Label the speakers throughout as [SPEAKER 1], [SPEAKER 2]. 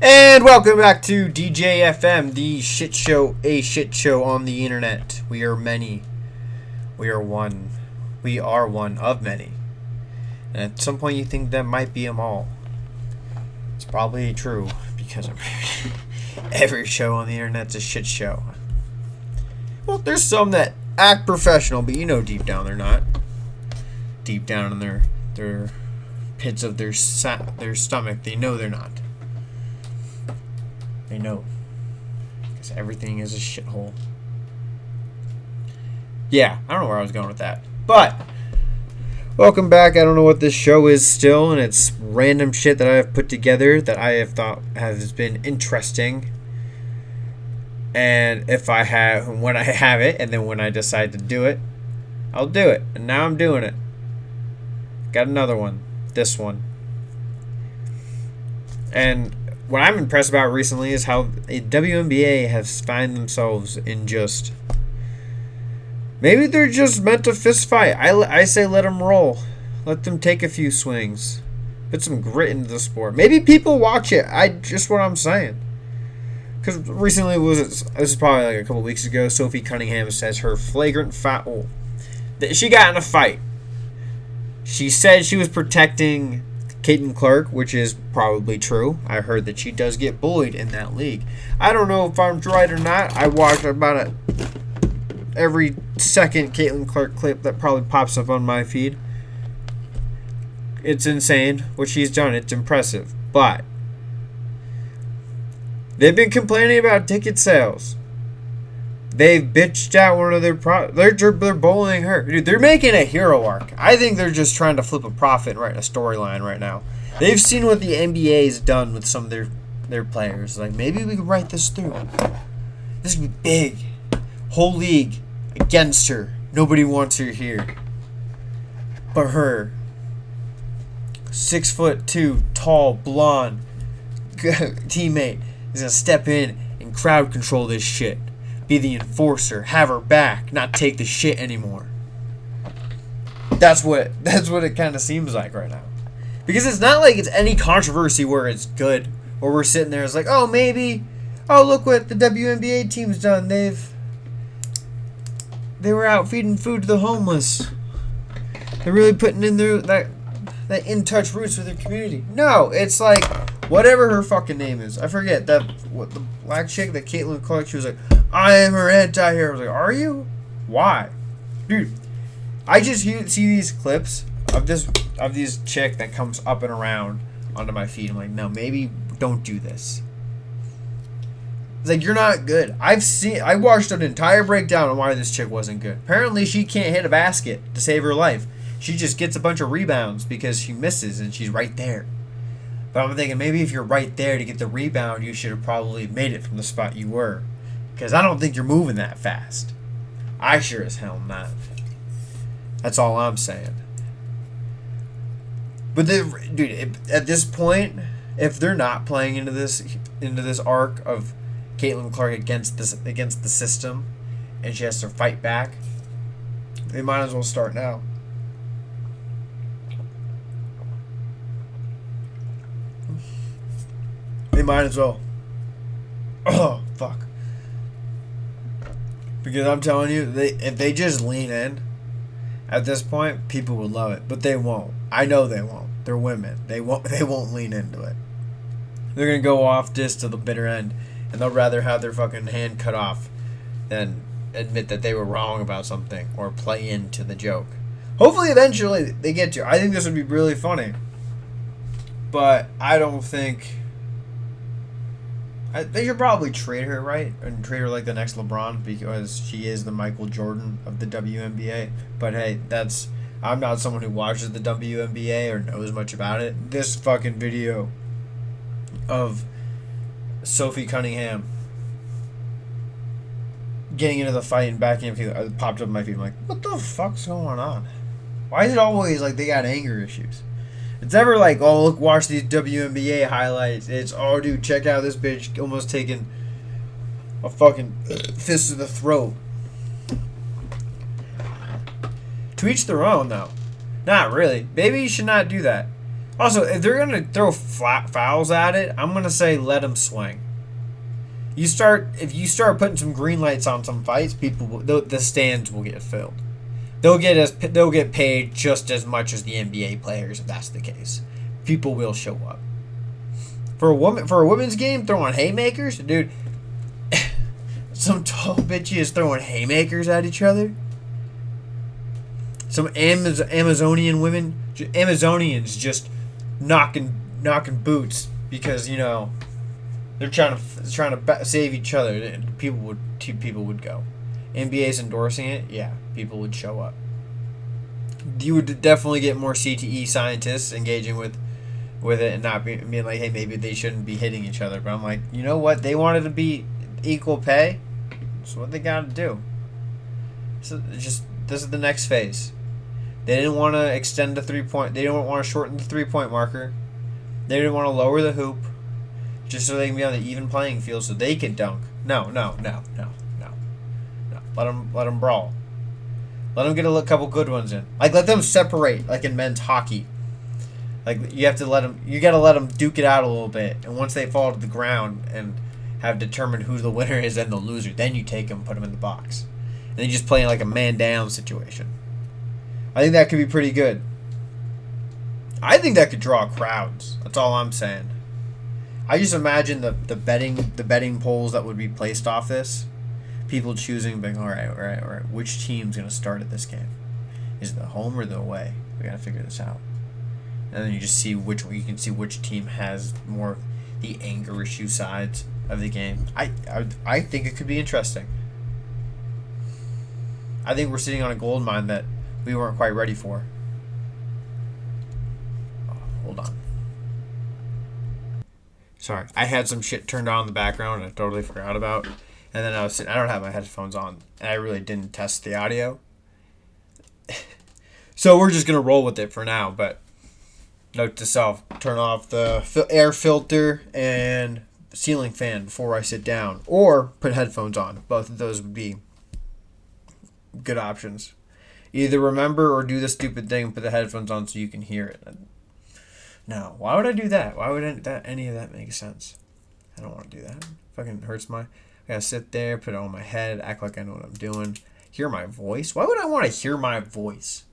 [SPEAKER 1] And welcome back to DJFM, the shit show, a shit show on the internet. We are many. We are one. We are one of many. And at some point you think that might be them all. It's probably true because every show on the internet's a shit show. Well, there's some that act professional, but you know deep down they're not. Deep down in their pits of their stomach, they know they're not. They know. Because everything is a shithole. Yeah, I don't know where I was going with that. But, welcome back. I don't know what this show is still, and it's random shit that I have put together that I have thought has been interesting. And when I have it, and then when I decide to do it, I'll do it. And now I'm doing it. Got another one. This one. And what I'm impressed about recently is how the WNBA has found themselves in just... Maybe they're just meant to fist fight. I say let them roll. Let them take a few swings. Put some grit into the sport. Maybe people watch it. Just what I'm saying. Because recently, this is probably like a couple weeks ago, Sophie Cunningham says her flagrant foul. She got in a fight. She said she was protecting Caitlin Clark, which is probably true. I heard that she does get bullied in that league. I don't know if I'm right or not. I watch about every second Caitlin Clark clip that probably pops up on my feed. It's insane what she's done. It's impressive. But they've been complaining about ticket sales. They've bitched out one of their they're bullying her. Dude, they're making a hero arc. I think they're just trying to flip a profit and write a storyline right now. They've seen what the NBA's done with some of their players. Like, maybe we could write this through. This could be big. Whole league against her. Nobody wants her here. But her. 6'2", tall, blonde teammate is gonna step in and crowd control this shit. Be the enforcer, have her back, not take the shit anymore. That's what it kind of seems like right now. Because it's not like it's any controversy where it's good, or we're sitting there, it's like, oh, maybe, oh, look what the WNBA team's done. They were out feeding food to the homeless. They're really putting in that in-touch roots with their community. No, it's like, whatever her fucking name is. I forget the black chick, that Caitlin Clark, she was like, I am her anti-hero. I was like, are you? Why? Dude, I just see these clips of these chick that comes up and around onto my feed. I'm like, no, maybe don't do this. It's like, you're not good. I watched an entire breakdown on why this chick wasn't good. Apparently, she can't hit a basket to save her life. She just gets a bunch of rebounds because she misses and she's right there. But I'm thinking, maybe if you're right there to get the rebound, you should have probably made it from the spot you were. Because I don't think you're moving that fast. I sure as hell not. That's all I'm saying. But dude, at this point, if they're not playing into this arc of Caitlin Clark against the system, and she has to fight back, they might as well start now. They might as well. Oh, fuck. Because I'm telling you, if they just lean in, at this point, people would love it. But they won't. I know they won't. They're women. They won't lean into it. They're going to go off this to the bitter end. And they'll rather have their fucking hand cut off than admit that they were wrong about something or play into the joke. Hopefully, eventually, they get to. I think this would be really funny. But I don't think... They should probably trade her, right? And trade her like the next LeBron, because she is the Michael Jordan of the WNBA. But hey, I'm not someone who watches the WNBA or knows much about it. This fucking video of Sophie Cunningham getting into the fight and backing up popped up in my feed. I'm like, what the fuck's going on? Why is it always like they got anger issues? It's never like, oh, look, watch these WNBA highlights. It's, oh, dude, check out this bitch almost taking a fucking fist to the throat. To each their own, though. Not really. Maybe you should not do that. Also, if they're gonna throw flat fouls at it, I'm gonna say let them swing. If you start putting some green lights on some fights, the stands will get filled. They'll get paid just as much as the NBA players if that's the case. People will show up. For a women's game, throwing haymakers, dude. Some tall bitches throwing haymakers at each other. Some Amazonian women, Amazonians just knocking boots because they're trying to save each other. People would go. NBA's endorsing it. Yeah, people would show up. You would definitely get more CTE scientists engaging with it and not being like, hey, maybe they shouldn't be hitting each other. But I'm like, you know what? They wanted to be equal pay. That's what they got to do. So this is the next phase. They didn't want to extend the 3-point. They didn't want to shorten the 3-point marker. They didn't want to lower the hoop, just so they can be on the even playing field, so they can dunk. No. Let them brawl. Let them get a couple good ones in. Like, let them separate, like in men's hockey. Like, you got to let them duke it out a little bit, and once they fall to the ground and have determined who the winner is and the loser, then you take them, put them in the box, and then you just play in like a man down situation. I think that could be pretty good. I think that could draw crowds. That's all I'm saying. I just imagine the betting polls that would be placed off this. People choosing, being all right. Which team's gonna start at this game? Is it the home or the away? We gotta figure this out. And then you just see which team has more the anger issue sides of the game. I think it could be interesting. I think we're sitting on a gold mine that we weren't quite ready for. Oh, hold on. Sorry, I had some shit turned on in the background and I totally forgot about. And then I don't have my headphones on, and I really didn't test the audio. So we're just gonna roll with it for now. But note to self: turn off the air filter and ceiling fan before I sit down, or put headphones on. Both of those would be good options. Either remember or do the stupid thing and put the headphones on so you can hear it. No, why would I do that? Why would any of that make sense? I don't want to do that. Fucking hurts my... I gotta sit there, put it on my head, act like I know what I'm doing. Hear my voice? Why would I want to hear my voice?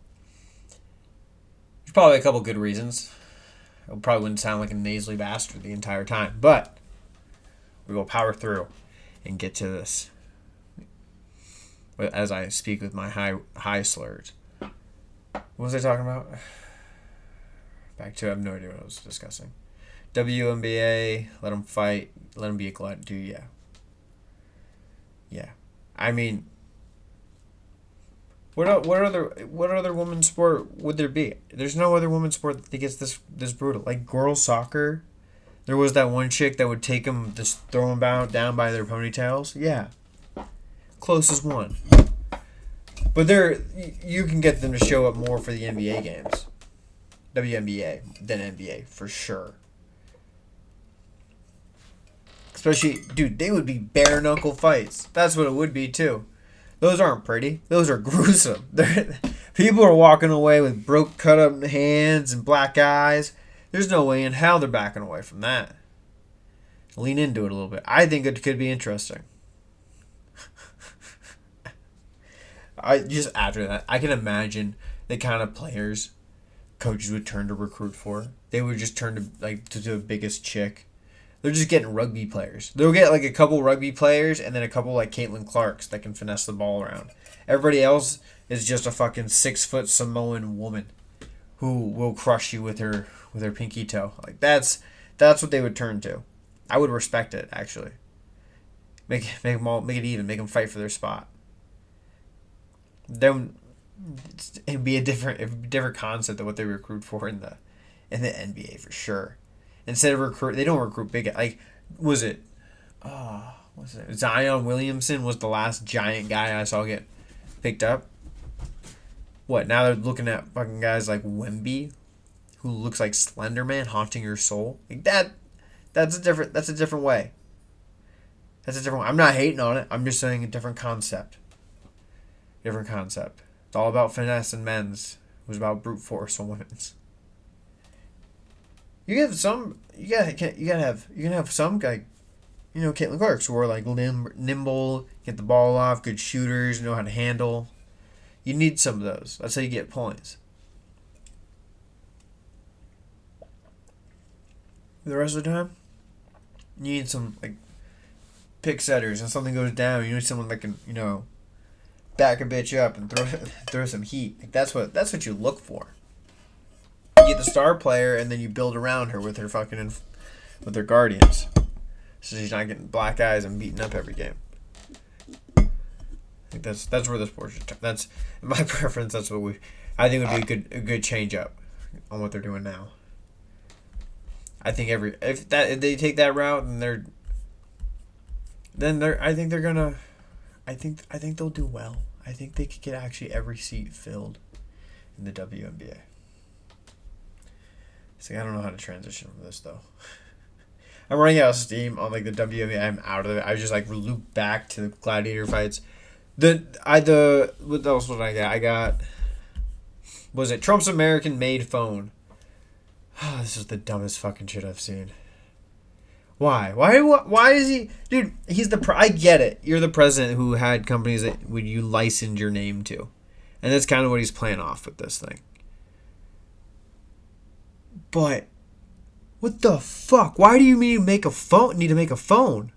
[SPEAKER 1] There's probably a couple good reasons. I probably wouldn't sound like a nasally bastard the entire time. But we will power through and get to this as I speak with my high slurs. What was I talking about? Back to, I have no idea what I was discussing. WNBA, let them fight, let them be a glutton too, yeah. Yeah. I mean, what other women's sport would there be? There's no other women's sport that gets this brutal. Like girls soccer, there was that one chick that would take them, just throw them down by their ponytails. Yeah. Closest one. But you can get them to show up more for the NBA games. WNBA than NBA, for sure. Especially, dude, they would be bare knuckle fights. That's what it would be, too. Those aren't pretty. Those are gruesome. People are walking away with cut up hands and black eyes. There's no way in hell they're backing away from that. Lean into it a little bit. I think it could be interesting. After that, I can imagine the kind of players coaches would turn to recruit for. They would just turn to the biggest chick. They're just getting rugby players. They'll get like a couple rugby players and then a couple like Caitlin Clarks that can finesse the ball around. Everybody else is just a fucking 6-foot Samoan woman who will crush you with her pinky toe. Like that's what they would turn to. I would respect it, actually. Make it even. Make them fight for their spot. Then it'd be a different concept of what they recruit for in the NBA for sure. Instead of they don't recruit big. Like, was it Zion Williamson was the last giant guy I saw get picked up. What, now they're looking at fucking guys like Wemby, who looks like Slender Man haunting your soul. Like that's a different way. That's a different way. I'm not hating on it. I'm just saying a different concept. It's all about finesse in men's. It was about brute force on women's. You have some. You can have some guy. Caitlin Clarks who are like nimble, get the ball off, good shooters, know how to handle. You need some of those. That's how you get points. The rest of the time, you need some like pick setters, and something goes down. You need someone that can back a bitch up and throw some heat. Like that's what you look for. You get the star player, and then you build around her with her with her guardians, so she's not getting black eyes and beaten up every game. I think that's where the sports. That's my preference. That's what I think would be a good change up on what they're doing now. I think if they take that route, and I think they're gonna. I think they'll do well. I think they could get actually every seat filled in the WNBA. See, I don't know how to transition from this though. I'm running out of steam on like the WNBA. I'm out of it. I just like loop back to the gladiator fights. What else did I get? I got. Was it Trump's American made phone? Oh, this is the dumbest fucking shit I've seen. Why? Why is he... Dude, he's I get it. You're the president who had companies that would you license your name to. And that's kind of what he's playing off with this thing. But, what the fuck? Why do you need to make a phone?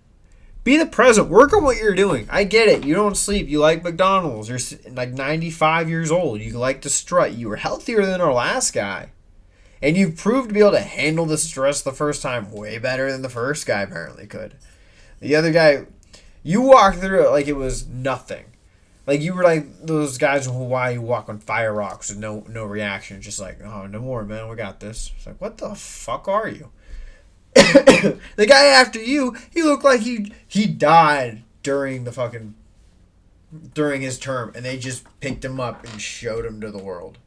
[SPEAKER 1] Be the president. Work on what you're doing. I get it. You don't sleep. You like McDonald's. You're like 95 years old. You like to strut. You were healthier than our last guy. And you proved to be able to handle the stress the first time way better than the first guy apparently could. The other guy, you walked through it like it was nothing. Like you were like those guys in Hawaii who walk on fire rocks with no reaction. Just like, oh, no more, man. We got this. It's like, what the fuck are you? The guy after you, he looked like he died during his term. And they just picked him up and showed him to the world.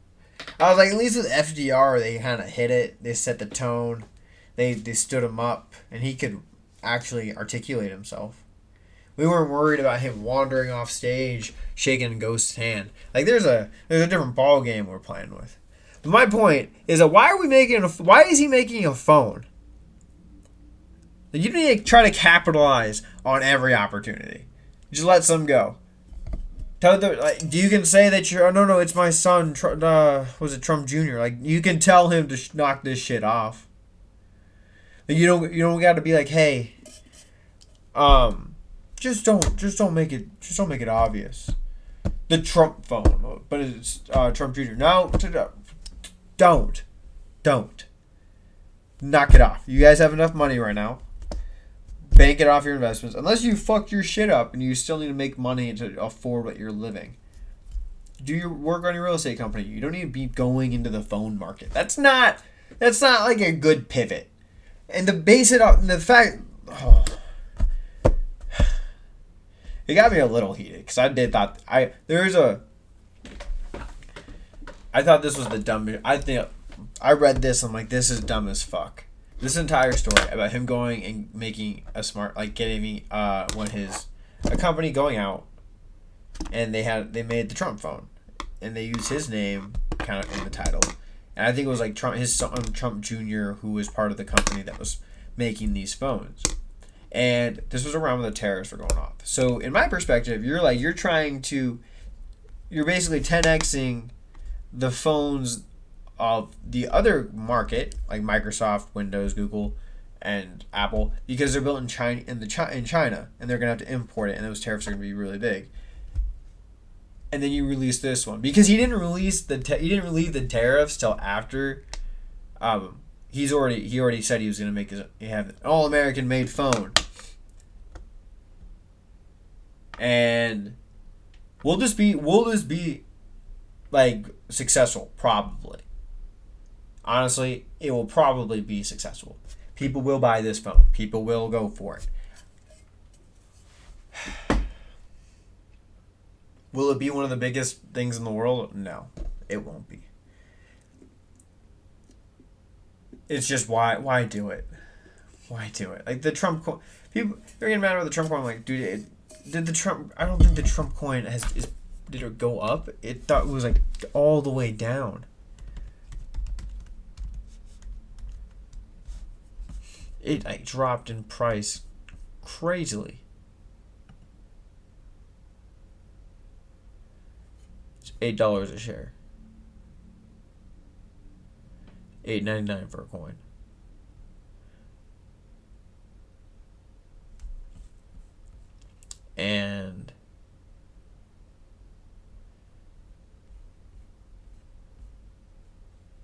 [SPEAKER 1] I was like, at least with FDR, they kind of hit it. They set the tone. They stood him up, and he could actually articulate himself. We weren't worried about him wandering off stage, shaking a ghost's hand. Like there's a different ball game we're playing with. But my point is that why is he making a phone? You need to try to capitalize on every opportunity. Just let some go. You can say that you're, oh, no, it's my son, was it Trump Jr.? Like, you can tell him to knock this shit off. Like, you don't got to be like, hey, just don't make it obvious. The Trump phone, but it's Trump Jr. No, don't knock it off. You guys have enough money right now. Bank it off your investments. Unless you fucked your shit up and you still need to make money to afford what you're living. Do your work on your real estate company. You don't need to be going into the phone market. That's not like a good pivot. And to base it on the fact... Oh, it got me a little heated. Because I thought this was the dumbest... I read this. I'm like, this is dumb as fuck. This entire story about him going and making a smart, like getting a company going out, and they made the Trump phone, and they used his name kind of in the title, and I think it was like his son Trump Jr. who was part of the company that was making these phones, and this was around when the tariffs were going off. So in my perspective, you're basically 10xing the phones of the other market, like Microsoft, Windows, Google, and Apple, because they're built in China, and they're gonna have to import it, and those tariffs are gonna be really big. And then you release this one because he didn't release the tariffs till after. He already said he was gonna have an all-American made phone, and will this be like successful? Probably. Honestly, it will probably be successful. People will buy this phone. People will go for it. Will it be one of the biggest things in the world? No, it won't be. It's just why do it? Why do it? Like the Trump coin, people they're getting mad about the Trump coin. I'm like, dude, I don't think the Trump coin did it go up? It was like all the way down. It dropped in price crazily. It's $8 a share. $8.99 for a coin. And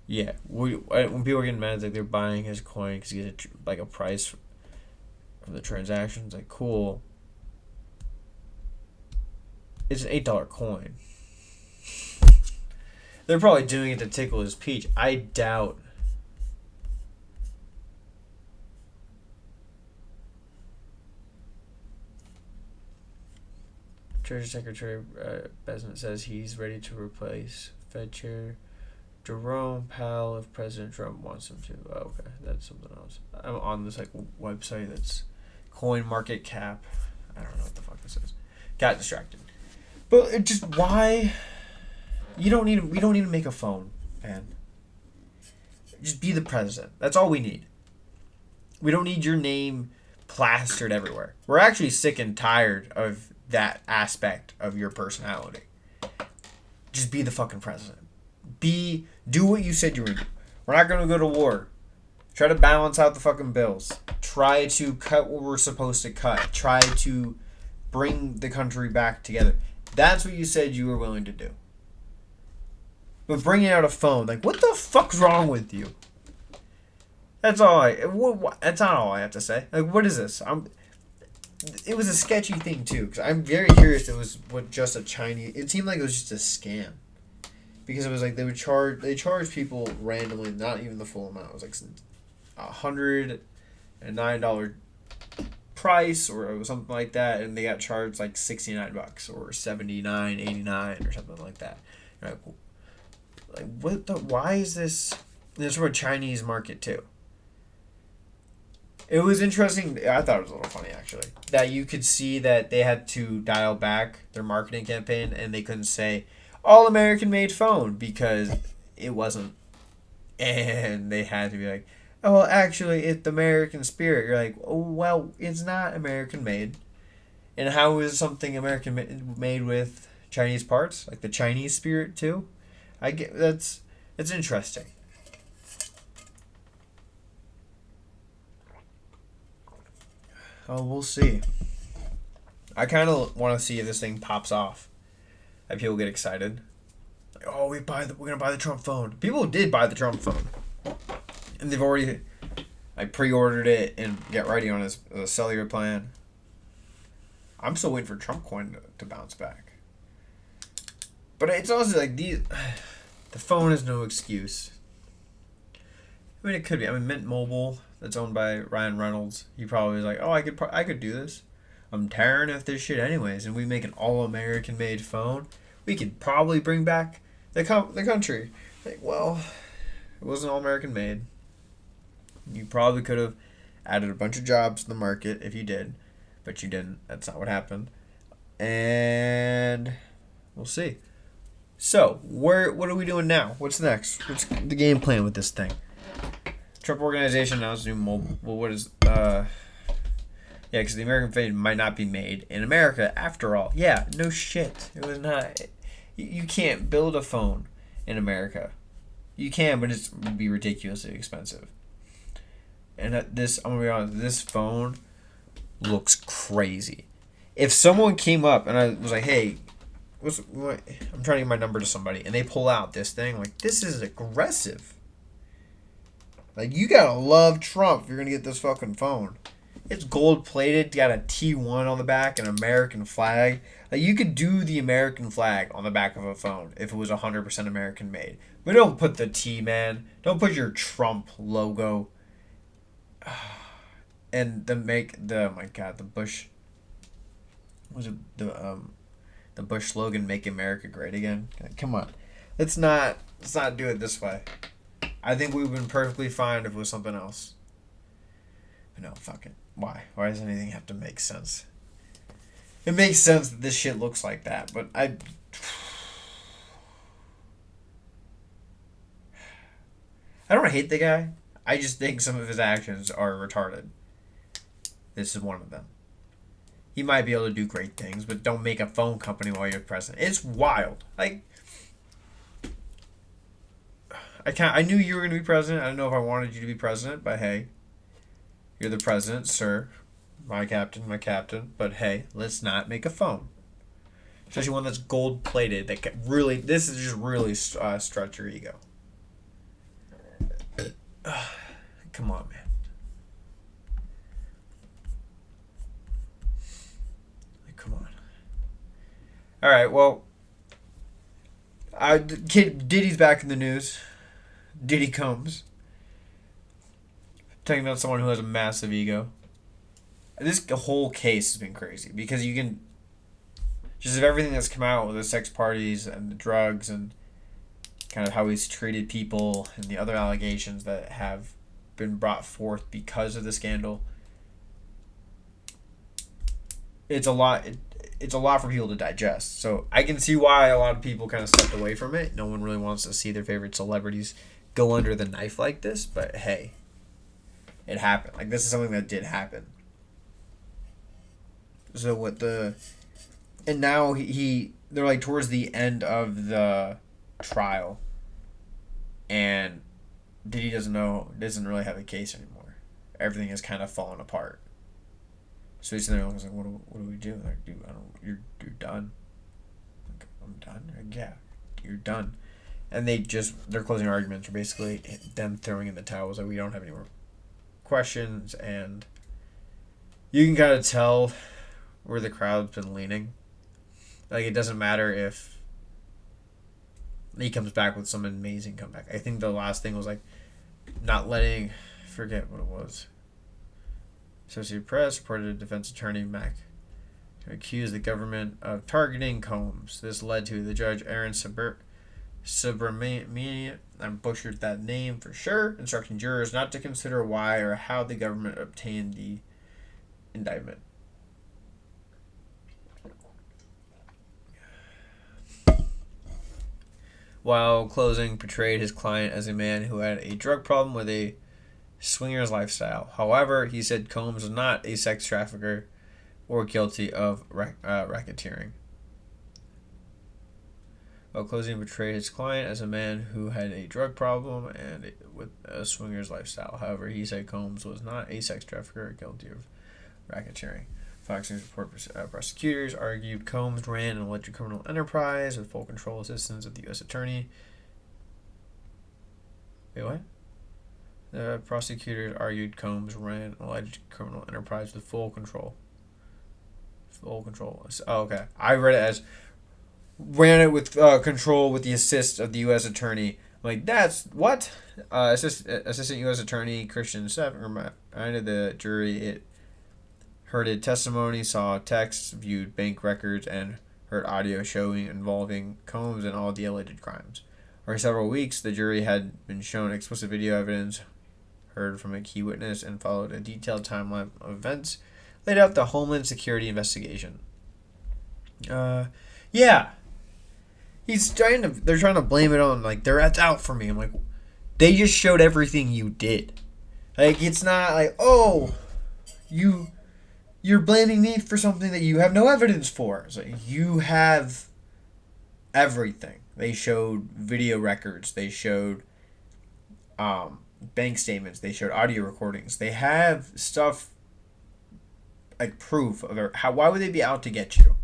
[SPEAKER 1] yeah, when people are getting mad, it's like they're buying his coin because he gets like a price from the transactions. Like, cool. It's an $8 coin. They're probably doing it to tickle his peach. I doubt. Treasury Secretary Bessent says he's ready to replace Fed Chair Jerome Powell if President Trump wants him to. Oh, okay, that's something else. I'm on this like website that's Coin Market Cap. I don't know what the fuck this is. Got distracted. But it just why we don't need to make a phone, man. Just be the president. That's all we need. We don't need your name plastered everywhere. We're actually sick and tired of that aspect of your personality. Just be the fucking president. Do what you said you were going to do. We're not going to go to war. Try to balance out the fucking bills. Try to cut what we're supposed to cut. Try to bring the country back together. That's what you said you were willing to do. But bringing out a phone, like, what the fuck's wrong with you? That's that's not all I have to say. Like, what is this? It was a sketchy thing too, because I'm very curious. It was just a Chinese. It seemed like it was just a scam, because it was like they charge people randomly, not even the full amount. It was like $109 price or something like that, and they got charged like $69 or $79.89 or something like that. You're like what the? Why is this? This for a Chinese market too. It was interesting. I thought it was a little funny, actually, that you could see that they had to dial back their marketing campaign and they couldn't say all American made phone because it wasn't. And they had to be like, oh, well, actually, it's the American spirit. You're like, oh, well, it's not American made. And how is something American made with Chinese parts? Like the Chinese spirit, too? I get it's interesting. Oh, we'll see. I kind of want to see if this thing pops off. Like people get excited. Like, oh, we're gonna buy the Trump phone. People did buy the Trump phone, and they've already pre-ordered it and get ready on his cellular plan. I'm still waiting for Trump coin to bounce back. But it's also like the phone is no excuse. I mean, it could be. I mean, Mint Mobile, that's owned by Ryan Reynolds. He probably was like, oh, I could do this. I'm tiring of this shit anyways, and we make an all-American made phone. We could probably bring back the country. Like, well, it wasn't all-American made. You probably could have added a bunch of jobs to the market if you did, but you didn't. That's not what happened. And we'll see. So, what are we doing now? What's next? What's the game plan with this thing? Trump Organization announced new mobile. Well, what is yeah, because the American phone might not be made in America after all. Yeah, no shit. It was not. You can't build a phone in America. You can, but it would be ridiculously expensive. And I'm gonna be honest, this phone looks crazy. If someone came up and I was like, hey, I'm trying to get my number to somebody, and they pull out this thing, like, this is aggressive. Like, you gotta love Trump if you're gonna get this fucking phone. It's gold plated, got a T1 on the back, an American flag. Like, you could do the American flag on the back of a phone if it was 100% American made. But don't put the T, man. Don't put your Trump logo. And oh my god, the Bush. Was it the Bush slogan, "Make America Great Again"? Come on, let's not do it this way. I think we've been perfectly fine if it was something else. But no, fuck it. Why? Why does anything have to make sense? It makes sense that this shit looks like that, but I don't hate the guy. I just think some of his actions are retarded. This is one of them. He might be able to do great things, but don't make a phone company while you're president. It's wild. Like, I knew you were going to be president. I don't know if I wanted you to be president, but hey, you're the president, sir. My captain. But hey, let's not make a phone. Especially one that's gold plated. That can really, this is just really stretch your ego. Come on, man. Come on. All right. Well, Diddy's back in the news. Diddy Combs. Talking about someone who has a massive ego. This whole case has been crazy because you can just of everything that's come out with the sex parties and the drugs and kind of how he's treated people and the other allegations that have been brought forth because of the scandal. It's a lot. It's a lot for people to digest. So I can see why a lot of people kind of stepped away from it. No one really wants to see their favorite celebrities go under the knife like this. But hey, it happened. Like, this is something that did happen. So and now they're like towards the end of the trial, and Diddy doesn't really have a case anymore. Everything has kind of fallen apart. So he's sitting there like, what do we do? Like, dude, you're done. Like, I'm done. Like, yeah, you're done. And their closing arguments are basically them throwing in the towels. Like, we don't have any more questions, and you can kind of tell where the crowd's been leaning. Like, it doesn't matter if he comes back with some amazing comeback. I think the last thing was like forget what it was. Associated Press reported a defense attorney Mac to accuse the government of targeting Combs. This led to the judge Aaron Subramanian, I butchered that name for sure, instructing jurors not to consider why or how the government obtained the indictment. While closing portrayed his client as a man who had a drug problem with a swinger's lifestyle. However, he said Combs was not a sex trafficker or guilty of racketeering. While closing portrayed his client as a man who had a drug problem and with a swinger's lifestyle. However, he said Combs was not a sex trafficker or guilty of racketeering. Fox News report prosecutors argued Combs ran an alleged criminal enterprise with full control assistance of the U.S. Attorney. Wait, what? The prosecutors argued Combs ran an alleged criminal enterprise with full control. Oh, okay. I read it as ran it with control with the assist of the U.S. Attorney. I'm like, that's what? Assistant U.S. Attorney Christian Seven reminded the jury it heard testimony, saw texts, viewed bank records, and heard audio showing involving Combs and all the alleged crimes. For several weeks, the jury had been shown explicit video evidence, heard from a key witness, and followed a detailed timeline of events, laid out the Homeland Security investigation. Yeah. They're trying to blame it on, like, that's out for me. I'm like, they just showed everything you did. Like, it's not like, oh, you're blaming me for something that you have no evidence for. It's like, you have everything. They showed video records. They showed bank statements. They showed audio recordings. They have stuff like proof of why would they be out to get you?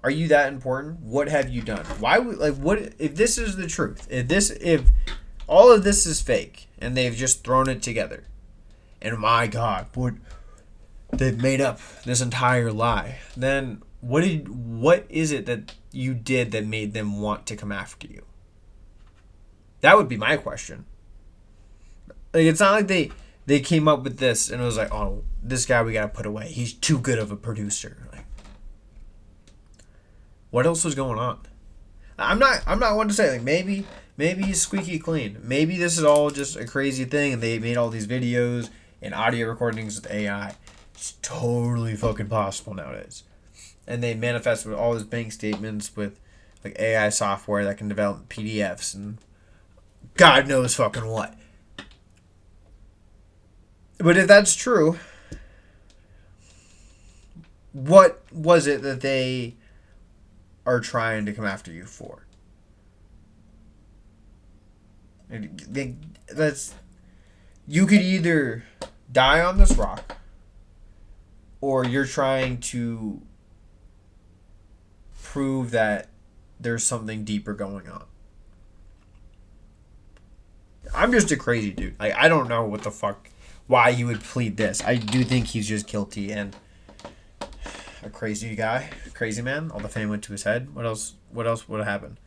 [SPEAKER 1] Are you that important? What have you done? Why would what if this is the truth? If all of this is fake and they've just thrown it together, and my God, they've made up this entire lie, then what is it that you did that made them want to come after you? That would be my question. Like, it's not like they came up with this and it was like, oh, this guy we gotta put away. He's too good of a producer. Like, what else was going on? I'm not one to say, like, maybe he's squeaky clean. Maybe this is all just a crazy thing and they made all these videos and audio recordings with AI. It's totally fucking possible nowadays. And they manifest with all these bank statements with like AI software that can develop PDFs and God knows fucking what. But if that's true, what was it that they are trying to come after you for? That's you could either die on this rock, or you're trying to prove that there's something deeper going on. I'm just a crazy dude. I don't know what the fuck, why he would plead this. I do think he's just guilty and a crazy guy, crazy man. All the fame went to his head. What else? What else would have happened?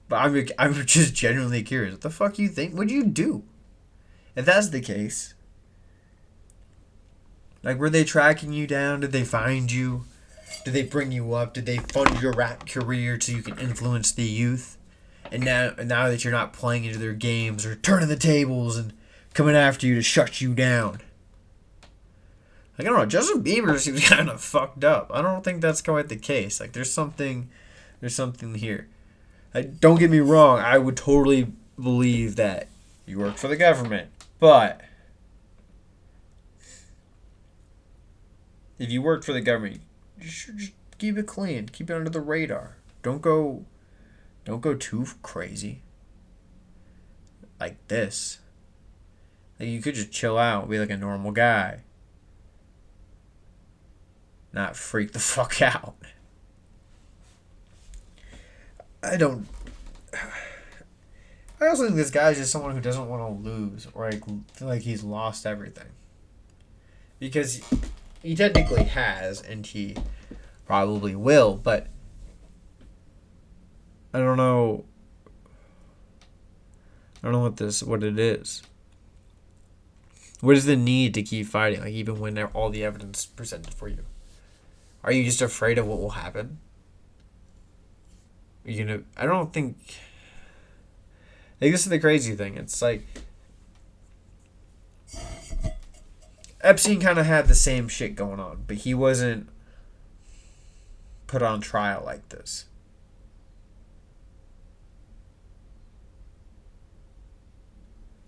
[SPEAKER 1] But I'm just genuinely curious. What the fuck you think? What'd you do? If that's the case, like, were they tracking you down? Did they find you? Did they bring you up? Did they fund your rap career so you can influence the youth? And now that you're not playing into their games or turning the tables and coming after you to shut you down. Like, I don't know, Justin Bieber seems kind of fucked up. I don't think that's quite the case. Like, there's something here. Don't get me wrong, I would totally believe that you work for the government. But if you work for the government, you should just keep it clean. Keep it under the radar. Don't go too crazy. Like this. Like, you could just chill out and be like a normal guy. Not freak the fuck out. I also think this guy's just someone who doesn't want to lose or like feel like he's lost everything. Because he technically has, and he probably will, but I don't know what it is. What is the need to keep fighting, like, even when all the evidence presented for you? Are you just afraid of what will happen? I don't think. Like, this is the crazy thing. It's like Epstein kind of had the same shit going on, but he wasn't put on trial like this.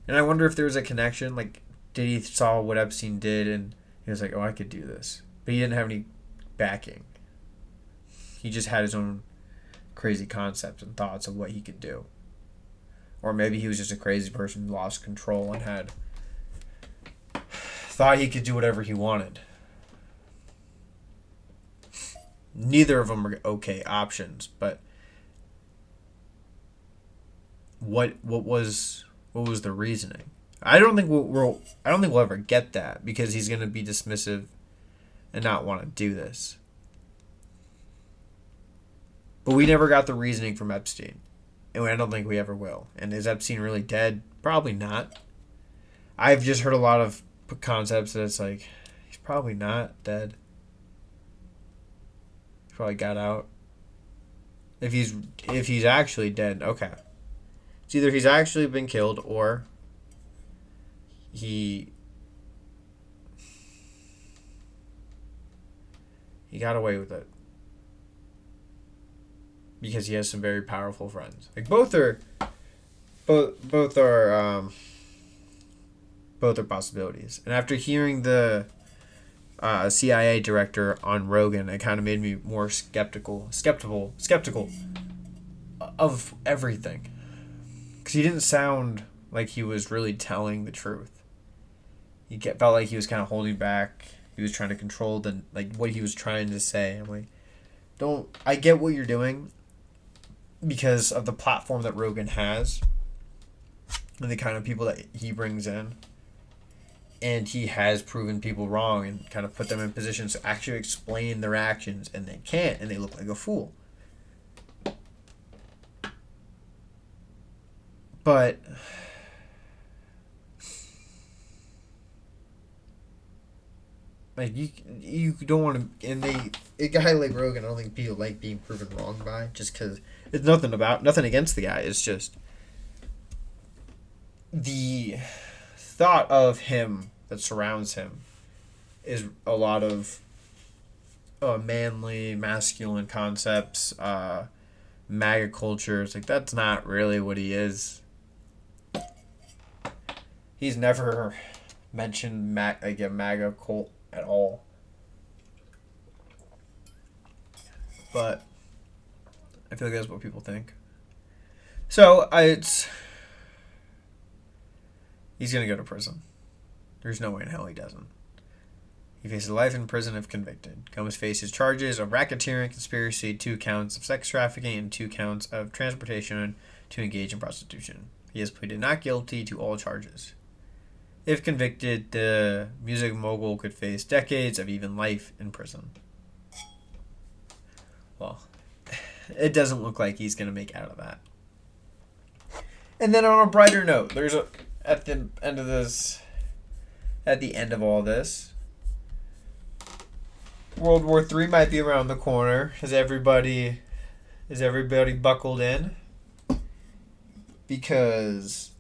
[SPEAKER 1] And I wonder if there was a connection. Like, did he saw what Epstein did and he was like, oh, I could do this. But he didn't have any backing. He just had his own crazy concepts and thoughts of what he could do. Or maybe he was just a crazy person who lost control and thought he could do whatever he wanted. Neither of them are okay options, but what was the reasoning? I don't think we'll ever get that, because he's going to be dismissive and not want to do this. But we never got the reasoning from Epstein, and I don't think we ever will. And is Epstein really dead? Probably not. I've just heard a lot of concepts that it's like, he's probably not dead. He probably got out. If he's actually dead, okay. It's either he's actually been killed or he got away with it because he has some very powerful friends. Like, both are possibilities. And after hearing the CIA director on Rogan, it kind of made me more skeptical of everything, because he didn't sound like he was really telling the truth. He felt like he was kind of holding back. He was trying to control what he was trying to say. I'm like, I get what you're doing because of the platform that Rogan has and the kind of people that he brings in. And he has proven people wrong and kind of put them in positions to actually explain their actions, and they can't, and they look like a fool. But like, you don't want to, and a guy like Rogan, I don't think people like being proven wrong by, just because it's nothing against the guy. It's just the thought of him that surrounds him is a lot of manly, masculine concepts, MAGA culture. It's like, that's not really what he is. He's never mention like a MAGA cult at all. But I feel like that's what people think. So he's gonna go to prison. There's no way in hell he doesn't. He faces life in prison if convicted. Gomes faces charges of racketeering, conspiracy, 2 counts of sex trafficking, and 2 counts of transportation to engage in prostitution. He has pleaded not guilty to all charges. If convicted, the music mogul could face decades of even life in prison. Well, it doesn't look like he's going to make out of that. And then on a brighter note, at the end of all this, World War III might be around the corner. Is everybody buckled in? Because,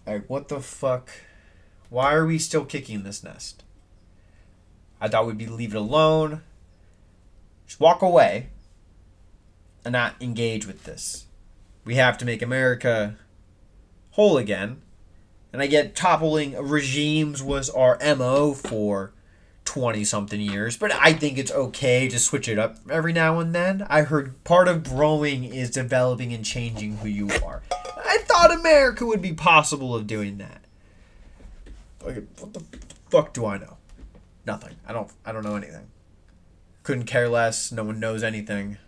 [SPEAKER 1] like, what the fuck? Why are we still kicking this nest? I thought we'd leave it alone. Just walk away and not engage with this. We have to make America whole again. And I get toppling regimes was our MO for 20-something years, but I think it's okay to switch it up every now and then. I heard part of growing is developing and changing who you are. I thought America would be possible of doing that. What the fuck do I know? Nothing. I don't know anything. Couldn't care less. No one knows anything.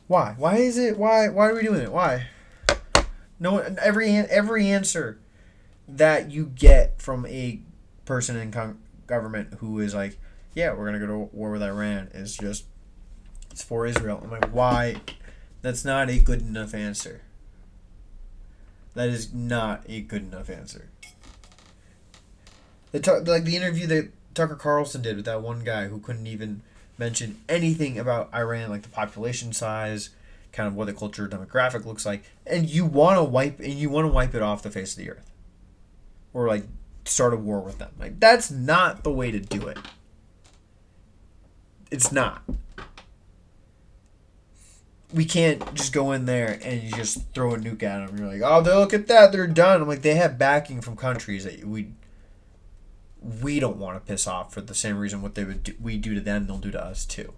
[SPEAKER 1] Why? Why is it? Why are we doing it? Why? No one. Every answer that you get from a person in government who is like, yeah, we're gonna go to war with Iran is just, it's for Israel. I'm like, why? That's not a good enough answer. That is not a good enough answer. Like the interview that Tucker Carlson did with that one guy who couldn't even mention anything about Iran, like the population size, kind of what the culture demographic looks like, and you want to wipe it off the face of the earth, or like start a war with them. Like, that's not the way to do it. It's not. We can't just go in there and you just throw a nuke at them. You're like, oh, look at that, they're done. I'm like, they have backing from countries that we don't want to piss off for the same reason what we do to them, they'll do to us too.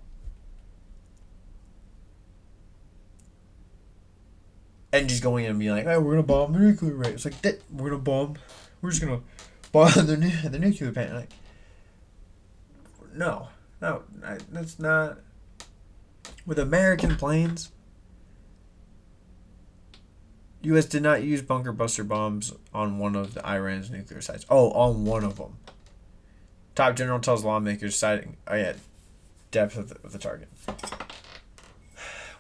[SPEAKER 1] And just going in and being like, hey, we're gonna bomb the nuclear rate. It's like, we're just gonna bomb the nuclear plant. Like, no, that's not. With American planes, U.S. did not use bunker buster bombs on one of the Iran's nuclear sites. Oh, on one of them. Top general tells lawmakers citing, depth of the target.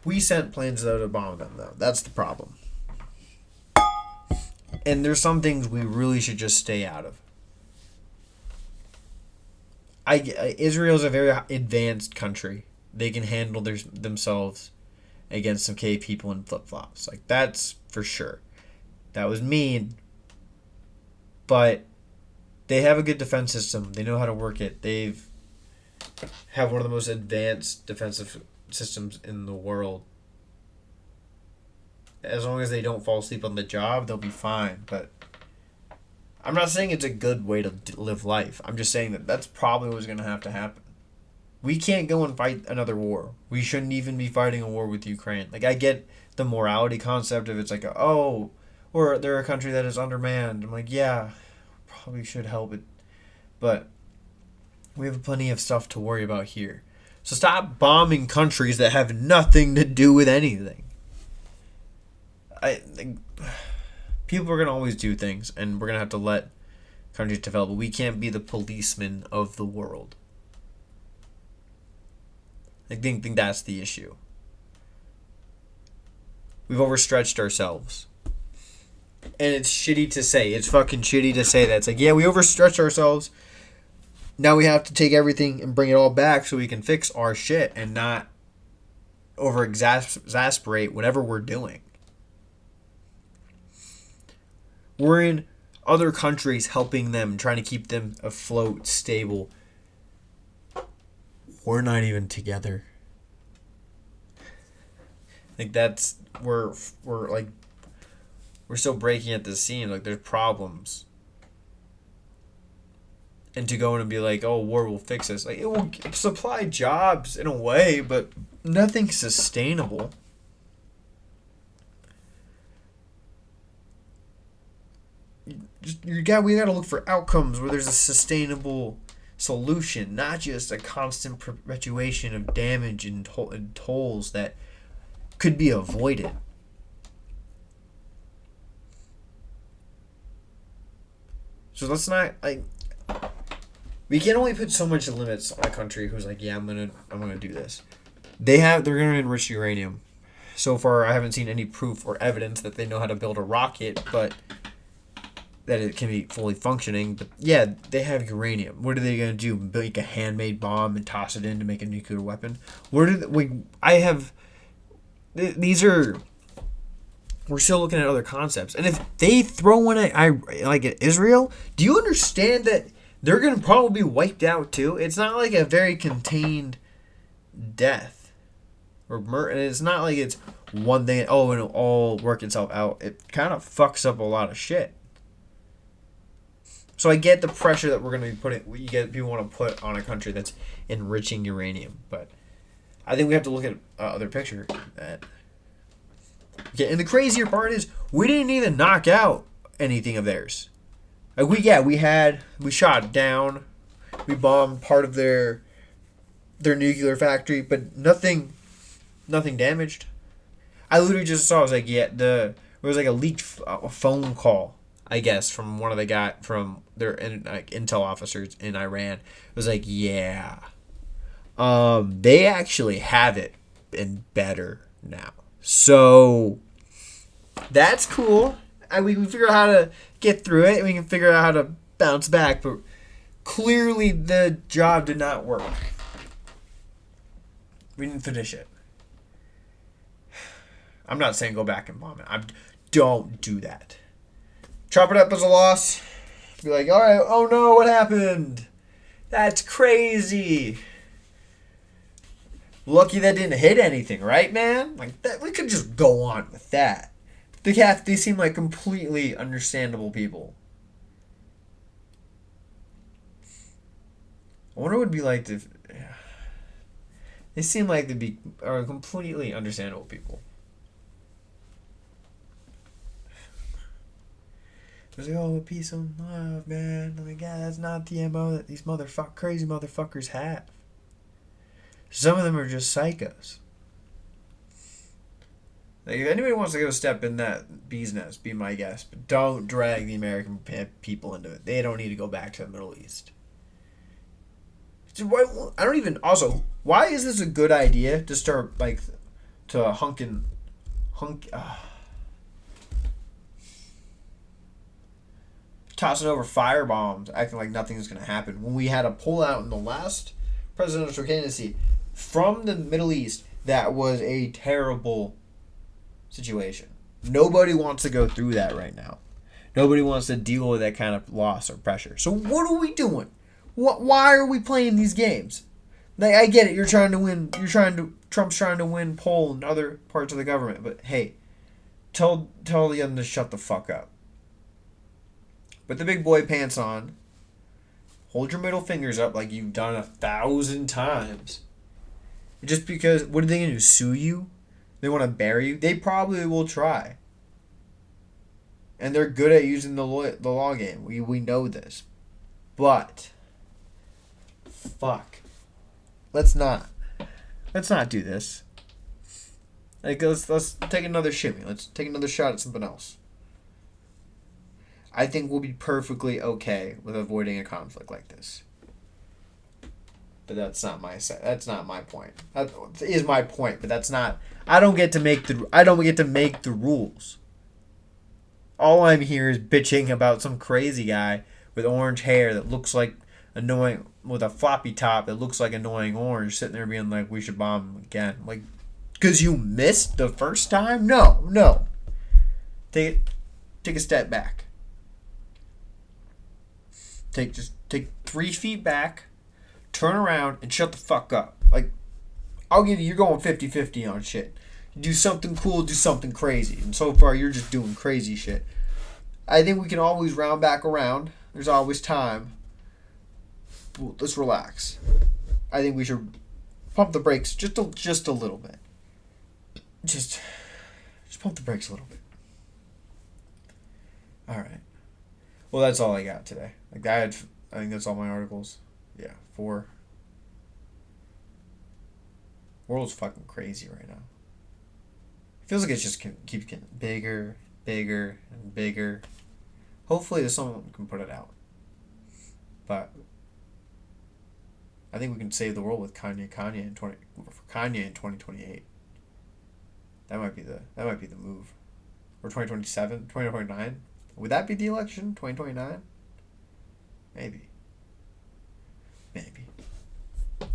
[SPEAKER 1] We sent planes though to bomb them though. That's the problem. And there's some things we really should just stay out of. Israel's a very advanced country. They can handle themselves against some K people in flip-flops. Like, that's for sure. That was mean. But they have a good defense system. They know how to work it. Have one of the most advanced defensive systems in the world. As long as they don't fall asleep on the job, they'll be fine. But I'm not saying it's a good way to live life. I'm just saying that that's probably what's going to have to happen. We can't go and fight another war. We shouldn't even be fighting a war with Ukraine. Like, I get the morality concept of it's like, or they're a country that is undermanned. I'm like, yeah, probably should help it. But we have plenty of stuff to worry about here. So stop bombing countries that have nothing to do with anything. People are going to always do things, and we're going to have to let countries develop. But we can't be the policemen of the world. I think that's the issue. We've overstretched ourselves. And it's shitty to say. It's fucking shitty to say that. It's like, yeah, we overstretched ourselves. Now we have to take everything and bring it all back so we can fix our shit and not exasperate whatever we're doing. We're in other countries helping them, trying to keep them afloat, stable. We're not even together. Like, that's we're still breaking at the seams. Like, there's problems. and to go in and be like, oh, war will fix this. Like, it will supply jobs in a way, but nothing sustainable. We got to look for outcomes where there's a sustainable solution, not just a constant perpetuation of damage and tolls that could be avoided. So let's not, like, we can only put so much limits on a country who's like, yeah, I'm gonna do this. They're gonna enrich uranium. So far, I haven't seen any proof or evidence that they know how to build a rocket, but that it can be fully functioning. But yeah, they have uranium. What are they gonna do? Make a handmade bomb and toss it in to make a nuclear weapon? We're still looking at other concepts. And if they throw in at Israel, do you understand that they're going to probably be wiped out too? It's not like a very contained death. And it's not like it's one thing, and it'll all work itself out. It kind of fucks up a lot of shit. So I get the pressure that we're going to be putting, people want to put on a country that's enriching uranium. But I think we have to look at other picture that. Okay, and the crazier part is we didn't even knock out anything of theirs. Like we shot down, we bombed part of their nuclear factory, but nothing damaged. I literally just saw, there was like a leaked phone call, I guess, from one of the guy from their intel officers in Iran. It was like, yeah, they actually have it and better now. So that's cool. We can figure out how to get through it, and we can figure out how to bounce back. But clearly, the job did not work. We didn't finish it. I'm not saying go back and bomb it. Don't do that. Chop it up as a loss. Be like, all right, oh no, what happened? That's crazy. Lucky that didn't hit anything, right, man? Like that, we could just go on with that. They seem like completely understandable people. I wonder what it'd be like to. They seem like they'd be completely understandable people. It was like, oh, peace and love, man. I'm like, yeah, that's not the MO that these crazy motherfuckers have. Some of them are just psychos. Like, if anybody wants to go step in that bee's nest, be my guest. But don't drag the American people into it. They don't need to go back to the Middle East. Why is this a good idea to start, like, tossing over firebombs, acting like nothing's going to happen, when we had a pullout in the last presidential candidacy from the Middle East that was a terrible situation. Nobody wants to go through that right now. Nobody wants to deal with that kind of loss or pressure. So what are we doing? Why are we playing these games? Like, I get it. Trump's trying to win Poland and other parts of the government. But hey, tell them to shut the fuck up. Put the big boy pants on. Hold your middle fingers up like you've done 1,000 times. Just because, what are they going to do? Sue you? They want to bury you? They probably will try. And they're good at using the law game. We know this. But, fuck. Let's not do this. Like, let's take another shimmy. Let's take another shot at something else. I think we'll be perfectly okay with avoiding a conflict like this. But that's not my point. That is my point, but that's not. I don't get to make the rules. All I'm here is bitching about some crazy guy with orange hair that looks like annoying, with a floppy top that looks like annoying orange, sitting there being like, we should bomb him again. Like, because you missed the first time? No. Take a step back. Take 3 feet back, turn around, and shut the fuck up. Like, I'll give you're going 50-50 on shit. Do something cool, do something crazy. And so far, you're just doing crazy shit. I think we can always round back around. There's always time. let's relax. I think we should pump the brakes just a little bit. Just pump the brakes a little bit. All right. Well, that's all I got today. Like I think that's all my articles. Yeah, 4. World's fucking crazy right now. It feels like it's just keeps getting bigger, bigger, and bigger. Hopefully, someone can put it out. But I think we can save the world with Kanye in 2028. That might be the move. Or 2027, 2029. Would that be the election? 2029? Maybe.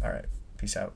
[SPEAKER 1] All right. Peace out.